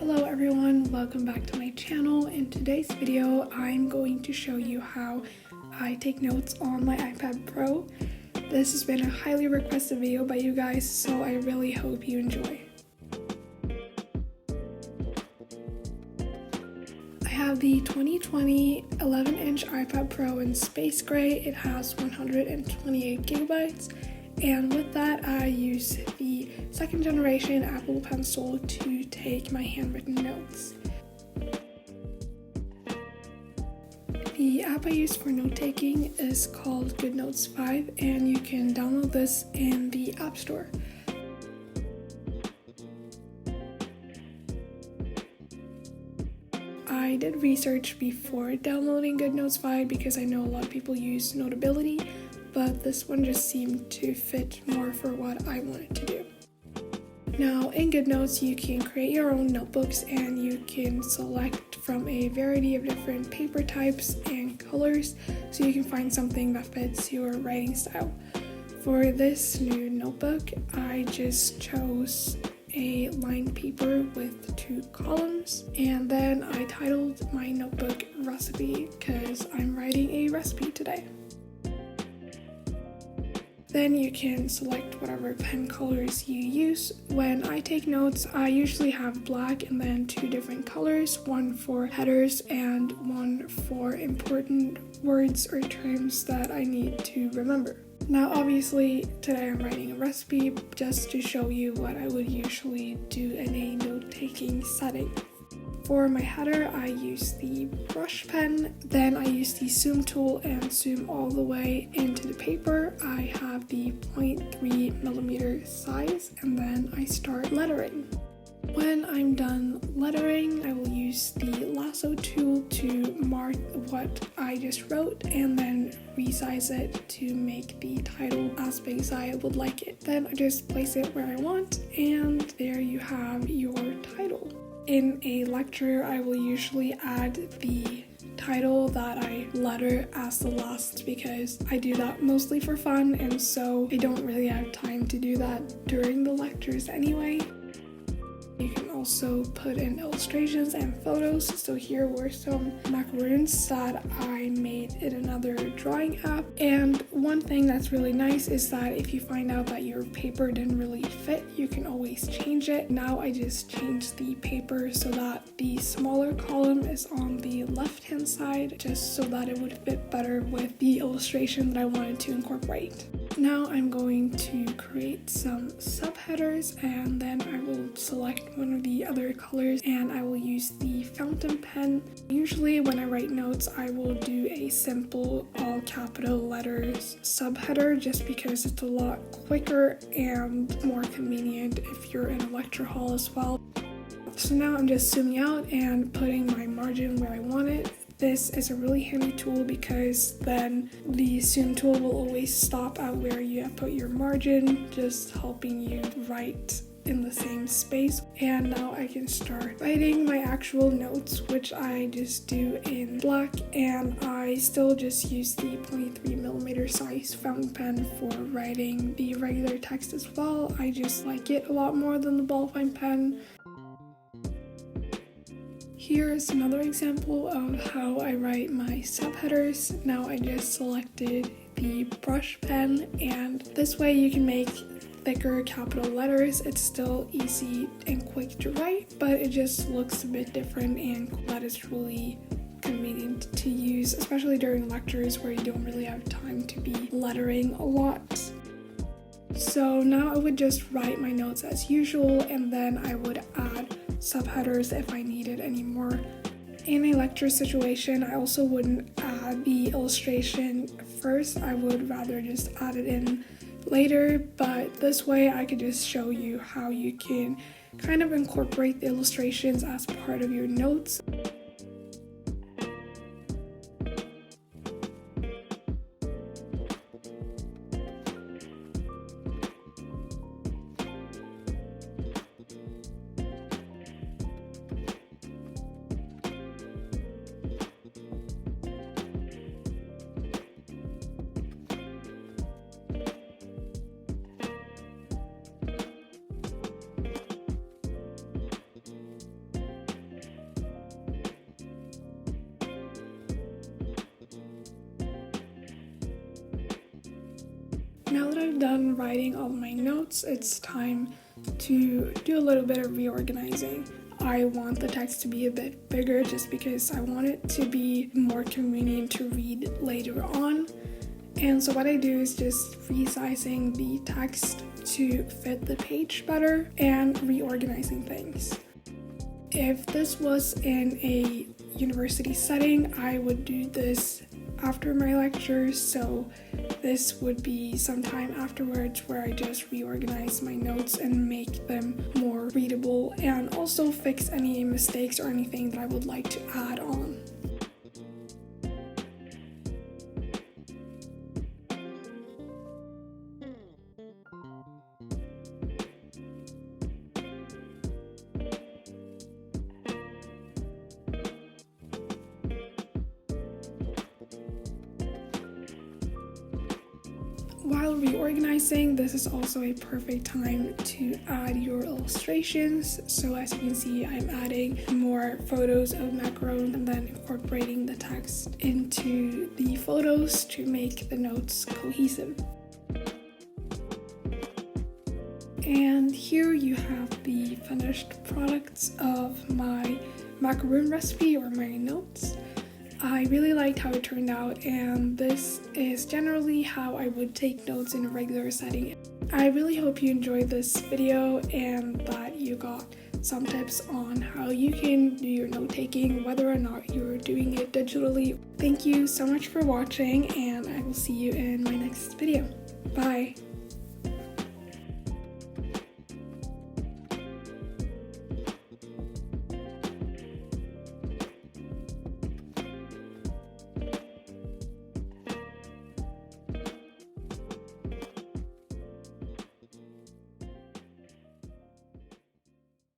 Hello everyone, welcome back to my channel. In today's video, I'm going to show you how I take notes on my iPad Pro. This has been a highly requested video by you guys, so I really hope you enjoy. I have the 2020 11-inch iPad Pro in space gray. It has 128 gigabytes. And with that, I use the second generation Apple Pencil to take my handwritten notes. The app I use for note taking is called GoodNotes 5, and you can download this in the App Store. I did research before downloading GoodNotes 5 because I know a lot of people use Notability, but this one just seemed to fit more for what I wanted to do. Now, in GoodNotes, you can create your own notebooks and you can select from a variety of different paper types and colors so you can find something that fits your writing style. For this new notebook, I just chose a lined paper with 2 columns, and then I titled my notebook Recipe because I'm writing a recipe today. Then you can select whatever pen colors you use. When I take notes, I usually have black and then 2 different colors, one for headers and one for important words or terms that I need to remember. Now obviously today I'm writing a recipe just to show you what I would usually do in a note-taking setting. For my header, I use the brush pen, then I use the zoom tool and zoom all the way into the paper. I have the 0.3mm size, and then I start lettering. When I'm done lettering, I will use the lasso tool to mark what I just wrote and then resize it to make the title as big as I would like it. Then I just place it where I want, and there you have your title. In a lecture, I will usually add the title that I letter as the last because I do that mostly for fun, and so I don't really have time to do that during the lectures anyway. You can also put in illustrations and photos. So here were some macaroons that I made in another drawing app. And one thing that's really nice is that if you find out that your paper didn't really fit, you can always change it. Now I just changed the paper so that the smaller column is on the left-hand side, just so that it would fit better with the illustration that I wanted to incorporate. Now I'm going to create some subheaders, and then I will select one of the other colors and I will use the fountain pen. Usually when I write notes, I will do a simple all capital letters subheader just because it's a lot quicker and more convenient if you're in a lecture hall as well. So now I'm just zooming out and putting my margin where I want it. This is a really handy tool because then the zoom tool will always stop at where you have put your margin, just helping you write in the same space. And now I can start writing my actual notes, which I just do in black, and I still just use the 0.3mm size fountain pen for writing the regular text as well. I just like it a lot more than the ballpoint pen. Here's another example of how I write my subheaders. Now I just selected the brush pen, and this way you can make thicker capital letters. It's still easy and quick to write, but it just looks a bit different, and that is really convenient to use, especially during lectures where you don't really have time to be lettering a lot. So now I would just write my notes as usual, and then I would add subheaders if I needed any more. In a lecture situation, I also wouldn't add the illustration first. I would rather just add it in later, but this way I could just show you how you can kind of incorporate the illustrations as part of your notes. Now that I've done writing all my notes, it's time to do a little bit of reorganizing. I want the text to be a bit bigger just because I want it to be more convenient to read later on. And so what I do is just resizing the text to fit the page better and reorganizing things. If this was in a university setting, I would do this after my lectures, so this would be sometime afterwards where I just reorganize my notes and make them more readable and also fix any mistakes or anything that I would like to add on. While reorganizing, this is also a perfect time to add your illustrations. So as you can see, I'm adding more photos of macaron and then incorporating the text into the photos to make the notes cohesive. And here you have the finished products of my macaron recipe or my notes. I really liked how it turned out, and this is generally how I would take notes in a regular setting. I really hope you enjoyed this video and that you got some tips on how you can do your note taking, whether or not you're doing it digitally. Thank you so much for watching, and I will see you in my next video. Bye!